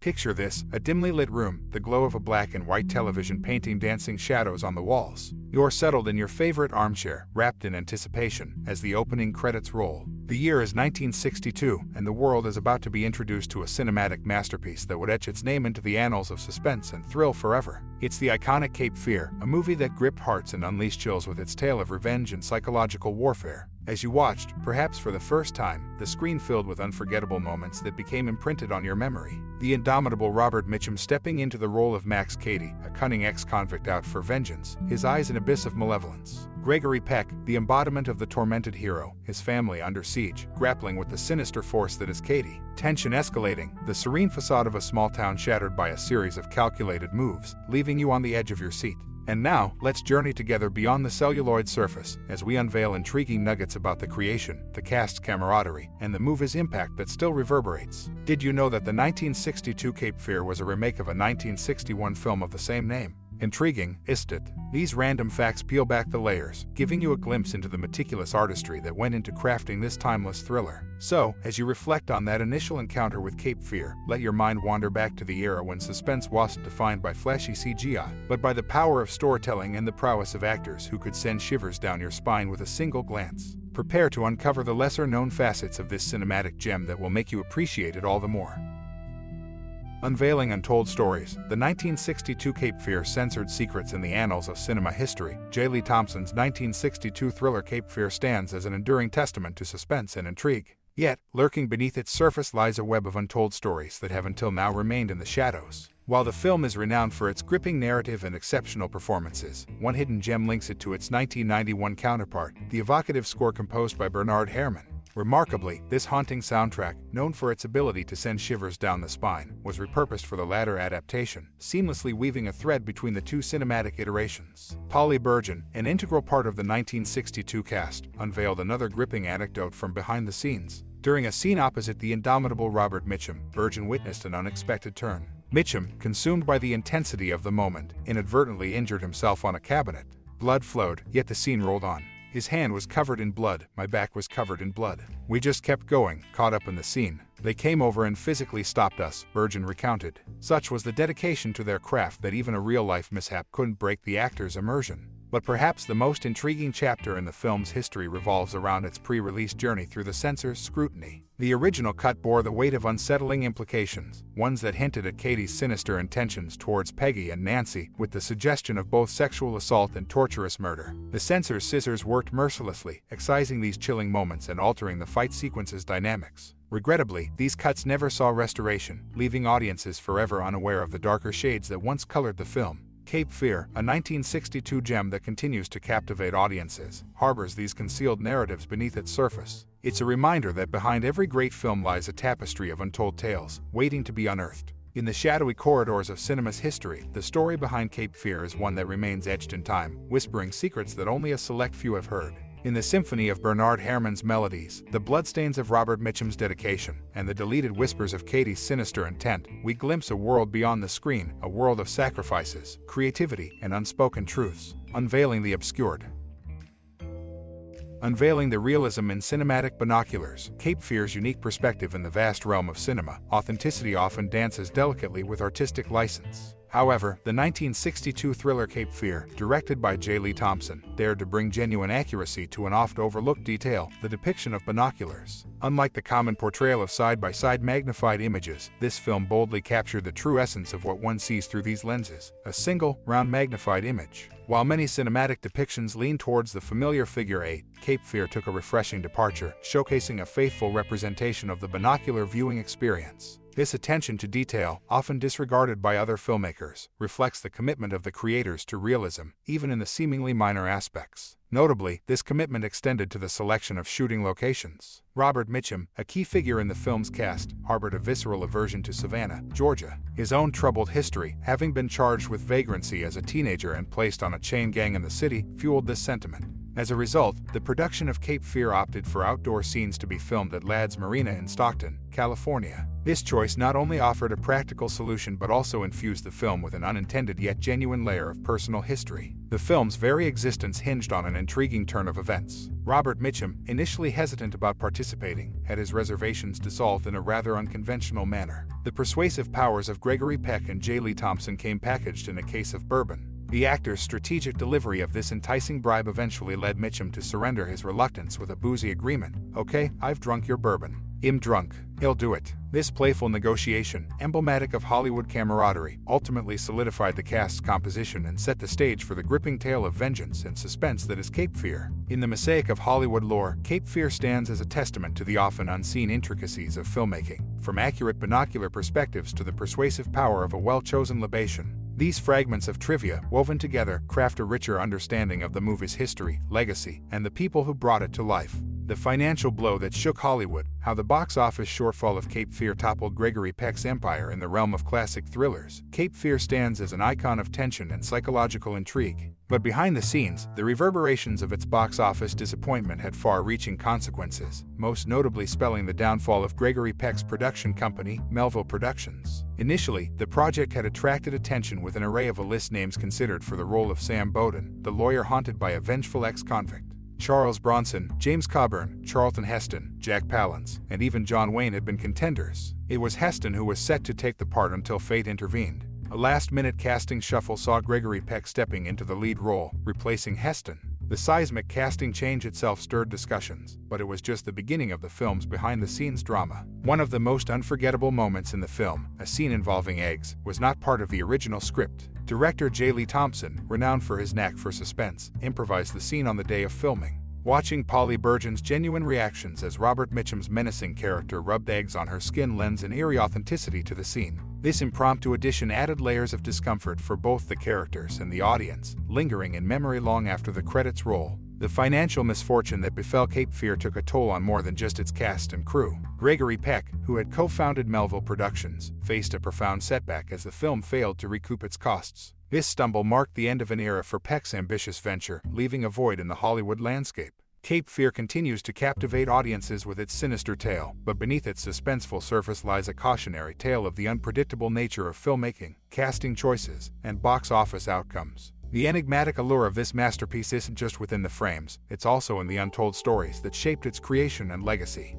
Picture this, a dimly lit room, the glow of a black and white television painting dancing shadows on the walls. You're settled in your favorite armchair, wrapped in anticipation, as the opening credits roll. The year is 1962, and the world is about to be introduced to a cinematic masterpiece that would etch its name into the annals of suspense and thrill forever. It's the iconic Cape Fear, a movie that gripped hearts and unleashed chills with its tale of revenge and psychological warfare. As you watched, perhaps for the first time, the screen filled with unforgettable moments that became imprinted on your memory. The indomitable Robert Mitchum stepping into the role of Max Cady, a cunning ex-convict out for vengeance, his eyes an abyss of malevolence. Gregory Peck, the embodiment of the tormented hero, his family under siege, grappling with the sinister force that is Cady. Tension escalating, the serene facade of a small town shattered by a series of calculated moves, leaving you on the edge of your seat. And now, let's journey together beyond the celluloid surface as we unveil intriguing nuggets about the creation, the cast's camaraderie, and the movie's impact that still reverberates. Did you know that the 1962 Cape Fear was a remake of a 1961 film of the same name? Intriguing, isn't it? These random facts peel back the layers, giving you a glimpse into the meticulous artistry that went into crafting this timeless thriller. So, as you reflect on that initial encounter with Cape Fear, let your mind wander back to the era when suspense wasn't defined by flashy CGI, but by the power of storytelling and the prowess of actors who could send shivers down your spine with a single glance. Prepare to uncover the lesser-known facets of this cinematic gem that will make you appreciate it all the more. Unveiling Untold Stories, the 1962 Cape Fear censored secrets in the annals of cinema history. J. Lee Thompson's 1962 thriller Cape Fear stands as an enduring testament to suspense and intrigue. Yet, lurking beneath its surface lies a web of untold stories that have until now remained in the shadows. While the film is renowned for its gripping narrative and exceptional performances, one hidden gem links it to its 1991 counterpart, the evocative score composed by Bernard Herrmann. Remarkably, this haunting soundtrack, known for its ability to send shivers down the spine, was repurposed for the latter adaptation, seamlessly weaving a thread between the two cinematic iterations. Bergen, an integral part of the 1962 cast, unveiled another gripping anecdote from behind the scenes. During a scene opposite the indomitable Robert Mitchum, Bergen witnessed an unexpected turn. Mitchum, consumed by the intensity of the moment, inadvertently injured himself on a cabinet. Blood flowed, yet the scene rolled on. His hand was covered in blood, my back was covered in blood. We just kept going, caught up in the scene. They came over and physically stopped us, Bergen recounted. Such was the dedication to their craft that even a real-life mishap couldn't break the actor's immersion. But perhaps the most intriguing chapter in the film's history revolves around its pre-release journey through the censor's scrutiny. The original cut bore the weight of unsettling implications, ones that hinted at Cady's sinister intentions towards Peggy and Nancy, with the suggestion of both sexual assault and torturous murder. The censor's scissors worked mercilessly, excising these chilling moments and altering the fight sequence's dynamics. Regrettably, these cuts never saw restoration, leaving audiences forever unaware of the darker shades that once colored the film. Cape Fear, a 1962 gem that continues to captivate audiences, harbors these concealed narratives beneath its surface. It's a reminder that behind every great film lies a tapestry of untold tales, waiting to be unearthed. In the shadowy corridors of cinema's history, the story behind Cape Fear is one that remains etched in time, whispering secrets that only a select few have heard. In the symphony of Bernard Herrmann's melodies, the bloodstains of Robert Mitchum's dedication, and the deleted whispers of Cady's sinister intent, we glimpse a world beyond the screen, a world of sacrifices, creativity, and unspoken truths. Unveiling the obscured. Unveiling the realism in cinematic binoculars, Cape Fear's unique perspective in the vast realm of cinema, authenticity often dances delicately with artistic license. However, the 1962 thriller Cape Fear, directed by J. Lee Thompson, dared to bring genuine accuracy to an oft-overlooked detail, the depiction of binoculars. Unlike the common portrayal of side-by-side magnified images, this film boldly captured the true essence of what one sees through these lenses, a single, round magnified image. While many cinematic depictions lean towards the familiar figure 8, Cape Fear took a refreshing departure, showcasing a faithful representation of the binocular viewing experience. This attention to detail, often disregarded by other filmmakers, reflects the commitment of the creators to realism, even in the seemingly minor aspects. Notably, this commitment extended to the selection of shooting locations. Robert Mitchum, a key figure in the film's cast, harbored a visceral aversion to Savannah, Georgia. His own troubled history, having been charged with vagrancy as a teenager and placed on a chain gang in the city, fueled this sentiment. As a result, the production of Cape Fear opted for outdoor scenes to be filmed at Ladd's Marina in Stockton, California. This choice not only offered a practical solution but also infused the film with an unintended yet genuine layer of personal history. The film's very existence hinged on an intriguing turn of events. Robert Mitchum, initially hesitant about participating, had his reservations dissolved in a rather unconventional manner. The persuasive powers of Gregory Peck and J. Lee Thompson came packaged in a case of bourbon. The actor's strategic delivery of this enticing bribe eventually led Mitchum to surrender his reluctance with a boozy agreement. "Okay, I've drunk your bourbon. I'm drunk. He'll do it." This playful negotiation, emblematic of Hollywood camaraderie, ultimately solidified the cast's composition and set the stage for the gripping tale of vengeance and suspense that is Cape Fear. In the mosaic of Hollywood lore, Cape Fear stands as a testament to the often unseen intricacies of filmmaking, from accurate binocular perspectives to the persuasive power of a well-chosen libation. These fragments of trivia, woven together, craft a richer understanding of the movie's history, legacy, and the people who brought it to life. The financial blow that shook Hollywood, how the box office shortfall of Cape Fear toppled Gregory Peck's empire in the realm of classic thrillers. Cape Fear stands as an icon of tension and psychological intrigue. But behind the scenes, the reverberations of its box office disappointment had far-reaching consequences, most notably spelling the downfall of Gregory Peck's production company, Melville Productions. Initially, the project had attracted attention with an array of A-list names considered for the role of Sam Bowden, the lawyer haunted by a vengeful ex-convict. Charles Bronson, James Coburn, Charlton Heston, Jack Palance, and even John Wayne had been contenders. It was Heston who was set to take the part until fate intervened. A last-minute casting shuffle saw Gregory Peck stepping into the lead role, replacing Heston. The seismic casting change itself stirred discussions, but it was just the beginning of the film's behind-the-scenes drama. One of the most unforgettable moments in the film, a scene involving eggs, was not part of the original script. Director J. Lee Thompson, renowned for his knack for suspense, improvised the scene on the day of filming. Watching Polly Bergen's genuine reactions as Robert Mitchum's menacing character rubbed eggs on her skin lends an eerie authenticity to the scene. This impromptu addition added layers of discomfort for both the characters and the audience, lingering in memory long after the credits roll. The financial misfortune that befell Cape Fear took a toll on more than just its cast and crew. Gregory Peck, who had co-founded Melville Productions, faced a profound setback as the film failed to recoup its costs. This stumble marked the end of an era for Peck's ambitious venture, leaving a void in the Hollywood landscape. Cape Fear continues to captivate audiences with its sinister tale, but beneath its suspenseful surface lies a cautionary tale of the unpredictable nature of filmmaking, casting choices, and box office outcomes. The enigmatic allure of this masterpiece isn't just within the frames, it's also in the untold stories that shaped its creation and legacy.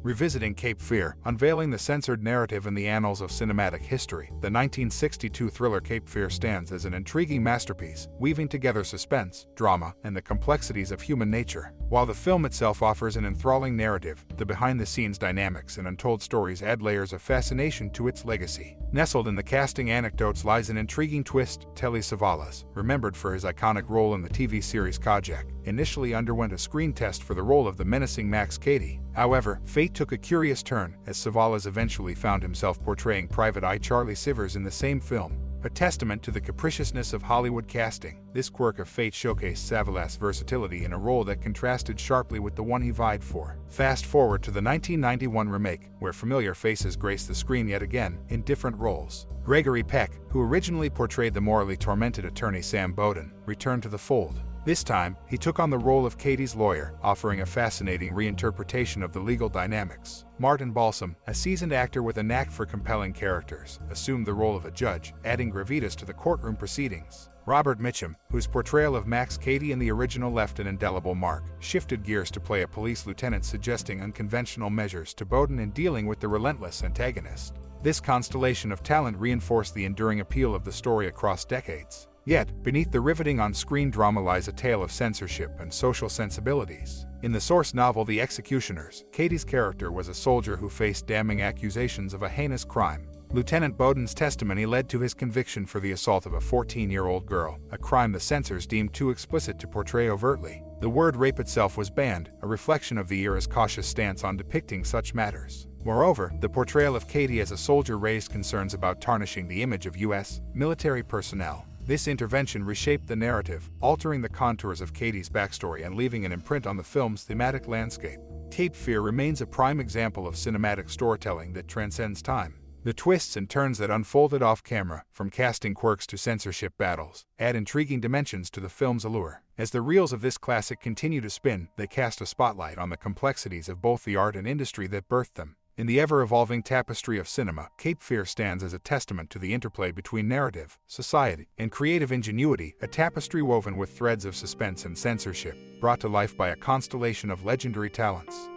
Revisiting Cape Fear, unveiling the censored narrative in the annals of cinematic history, the 1962 thriller Cape Fear stands as an intriguing masterpiece, weaving together suspense, drama, and the complexities of human nature. While the film itself offers an enthralling narrative, the behind-the-scenes dynamics and untold stories add layers of fascination to its legacy. Nestled in the casting anecdotes lies an intriguing twist. Telly Savalas, remembered for his iconic role in the TV series Kojak, initially underwent a screen test for the role of the menacing Cady. However, fate took a curious turn, as Savalas eventually found himself portraying Private Eye Charlie Sievers in the same film. A testament to the capriciousness of Hollywood casting, this quirk of fate showcased Savalas' versatility in a role that contrasted sharply with the one he vied for. Fast forward to the 1991 remake, where familiar faces grace the screen yet again, in different roles. Gregory Peck, who originally portrayed the morally tormented attorney Sam Bowden, returned to the fold. This time, he took on the role of Cady's lawyer, offering a fascinating reinterpretation of the legal dynamics. Martin Balsam, a seasoned actor with a knack for compelling characters, assumed the role of a judge, adding gravitas to the courtroom proceedings. Robert Mitchum, whose portrayal of Cady in the original left an indelible mark, shifted gears to play a police lieutenant, suggesting unconventional measures to Bowden in dealing with the relentless antagonist. This constellation of talent reinforced the enduring appeal of the story across decades. Yet, beneath the riveting on-screen drama lies a tale of censorship and social sensibilities. In the source novel The Executioners, Cady's character was a soldier who faced damning accusations of a heinous crime. Lieutenant Bowden's testimony led to his conviction for the assault of a 14-year-old girl, a crime the censors deemed too explicit to portray overtly. The word rape itself was banned, a reflection of the era's cautious stance on depicting such matters. Moreover, the portrayal of Cady as a soldier raised concerns about tarnishing the image of U.S. military personnel. This intervention reshaped the narrative, altering the contours of Cady's backstory and leaving an imprint on the film's thematic landscape. Cape Fear remains a prime example of cinematic storytelling that transcends time. The twists and turns that unfolded off-camera, from casting quirks to censorship battles, add intriguing dimensions to the film's allure. As the reels of this classic continue to spin, they cast a spotlight on the complexities of both the art and industry that birthed them. In the ever-evolving tapestry of cinema, Cape Fear stands as a testament to the interplay between narrative, society, and creative ingenuity, a tapestry woven with threads of suspense and censorship, brought to life by a constellation of legendary talents.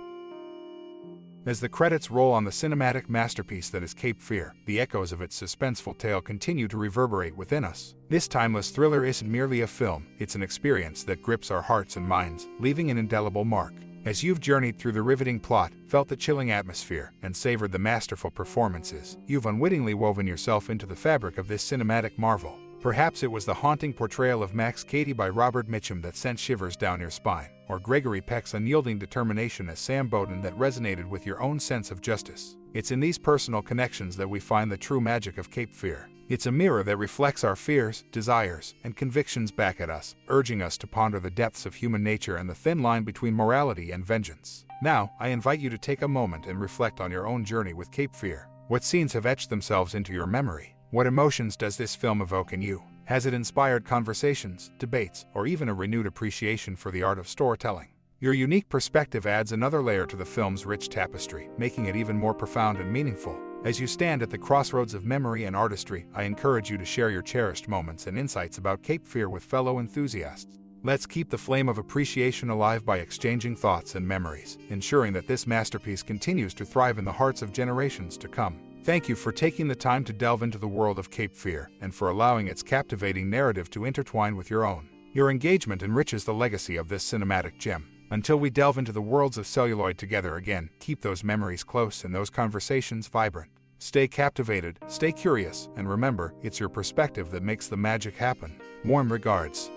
As the credits roll on the cinematic masterpiece that is Cape Fear, the echoes of its suspenseful tale continue to reverberate within us. This timeless thriller isn't merely a film, it's an experience that grips our hearts and minds, leaving an indelible mark. As you've journeyed through the riveting plot, felt the chilling atmosphere, and savored the masterful performances, you've unwittingly woven yourself into the fabric of this cinematic marvel. Perhaps it was the haunting portrayal of Cady by Robert Mitchum that sent shivers down your spine, or Gregory Peck's unyielding determination as Sam Bowden that resonated with your own sense of justice. It's in these personal connections that we find the true magic of Cape Fear. It's a mirror that reflects our fears, desires, and convictions back at us, urging us to ponder the depths of human nature and the thin line between morality and vengeance. Now, I invite you to take a moment and reflect on your own journey with Cape Fear. What scenes have etched themselves into your memory? What emotions does this film evoke in you? Has it inspired conversations, debates, or even a renewed appreciation for the art of storytelling? Your unique perspective adds another layer to the film's rich tapestry, making it even more profound and meaningful. As you stand at the crossroads of memory and artistry, I encourage you to share your cherished moments and insights about Cape Fear with fellow enthusiasts. Let's keep the flame of appreciation alive by exchanging thoughts and memories, ensuring that this masterpiece continues to thrive in the hearts of generations to come. Thank you for taking the time to delve into the world of Cape Fear, and for allowing its captivating narrative to intertwine with your own. Your engagement enriches the legacy of this cinematic gem. Until we delve into the worlds of celluloid together again, keep those memories close and those conversations vibrant. Stay captivated, stay curious, and remember, it's your perspective that makes the magic happen. Warm regards.